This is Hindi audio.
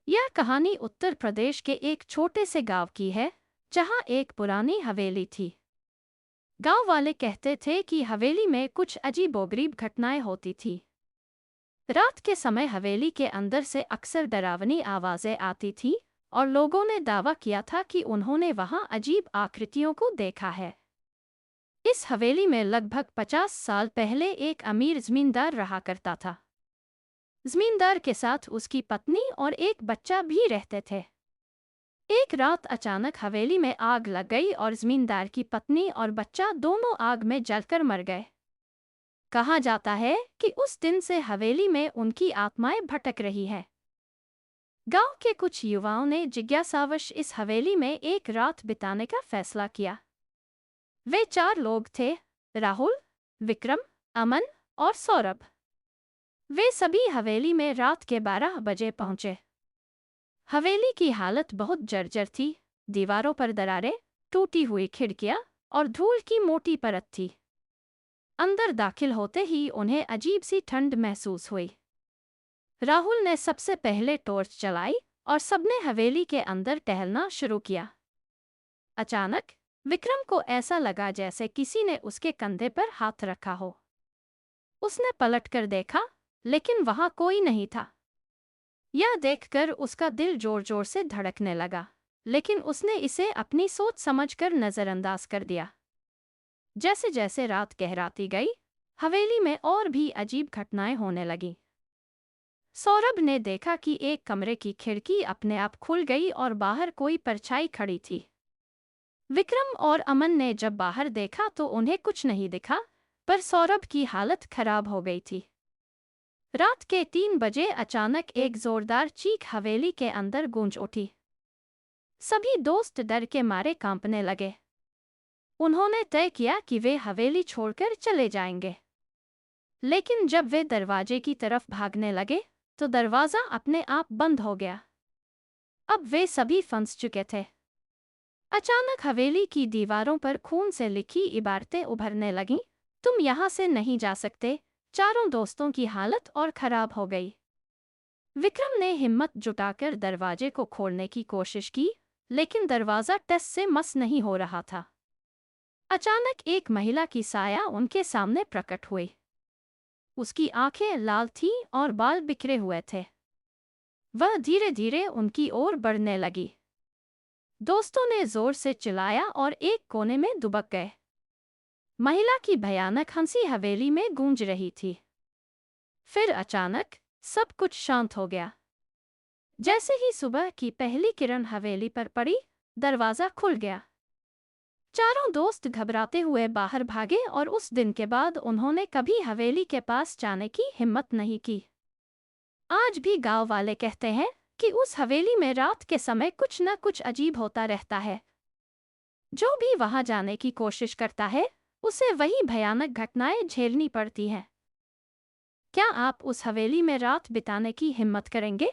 यह कहानी उत्तर प्रदेश के एक छोटे से गांव की है, जहां एक पुरानी हवेली थी। गांव वाले कहते थे कि हवेली में कुछ अजीबोगरीब घटनाएं होती थी। रात के समय हवेली के अंदर से अक्सर डरावनी आवाजें आती थी और लोगों ने दावा किया था कि उन्होंने वहां अजीब आकृतियों को देखा है। इस हवेली में लगभग 50 साल पहले एक अमीर जमींदार रहा करता था। जमींदार के साथ उसकी पत्नी और एक बच्चा भी रहते थे। एक रात अचानक हवेली में आग लग गई और जमींदार की पत्नी और बच्चा दोनों आग में जलकर मर गए। कहा जाता है कि उस दिन से हवेली में उनकी आत्माएं भटक रही है। गांव के कुछ युवाओं ने जिज्ञासावश इस हवेली में एक रात बिताने का फैसला किया। वे 4 लोग थे: राहुल, विक्रम, अमन और सौरभ। वे सभी हवेली में रात के 12 बजे पहुंचे। हवेली की हालत बहुत जर्जर थी। दीवारों पर दरारें, टूटी हुई खिड़कियां और धूल की मोटी परत थी। अंदर दाखिल होते ही उन्हें अजीब सी ठंड महसूस हुई। राहुल ने सबसे पहले टॉर्च चलाई और सबने हवेली के अंदर टहलना शुरू किया। अचानक विक्रम को ऐसा लगा जैसे किसी ने उसके कंधे पर हाथ रखा हो। उसने पलटकर देखा, लेकिन वहां कोई नहीं था। यह देखकर उसका दिल जोर-जोर से धड़कने लगा, लेकिन उसने इसे अपनी सोच समझकर नजरअंदाज कर दिया। जैसे जैसे रात गहराती गई, हवेली में और भी अजीब घटनाएं होने लगीं। सौरभ ने देखा कि एक कमरे की खिड़की अपने आप खुल गई और बाहर कोई परछाई खड़ी थी। विक्रम और अमन ने जब बाहर देखा तो उन्हें कुछ नहीं दिखा, पर सौरभ की हालत खराब हो गई थी। रात के 3 बजे अचानक एक जोरदार चीख हवेली के अंदर गूंज उठी। सभी दोस्त डर के मारे कांपने लगे। उन्होंने तय किया कि वे हवेली छोड़कर चले जाएंगे। लेकिन जब वे दरवाजे की तरफ भागने लगे, तो दरवाजा अपने आप बंद हो गया। अब वे सभी फंस चुके थे। अचानक हवेली की दीवारों पर खून से लिखी इबारतें उभरने लगीं। तुम यहाँ से नहीं जा सकते। चारों दोस्तों की हालत और खराब हो गई। विक्रम ने हिम्मत जुटाकर दरवाजे को खोलने की कोशिश की, लेकिन दरवाजा टस से मस नहीं हो रहा था। अचानक एक महिला की साया उनके सामने प्रकट हुई। उसकी आंखें लाल थीं और बाल बिखरे हुए थे। वह धीरे धीरे उनकी ओर बढ़ने लगी। दोस्तों ने जोर से चिल्लाया और एक कोने में दुबक गए। महिला की भयानक हंसी हवेली में गूंज रही थी। फिर अचानक सब कुछ शांत हो गया। जैसे ही सुबह की पहली किरण हवेली पर पड़ी, दरवाजा खुल गया। चारों दोस्त घबराते हुए बाहर भागे और उस दिन के बाद उन्होंने कभी हवेली के पास जाने की हिम्मत नहीं की। आज भी गांव वाले कहते हैं कि उस हवेली में रात के समय कुछ न कुछ अजीब होता रहता है। जो भी वहां जाने की कोशिश करता है, उसे वही भयानक घटनाएं झेलनी पड़ती हैं। क्या आप उस हवेली में रात बिताने की हिम्मत करेंगे?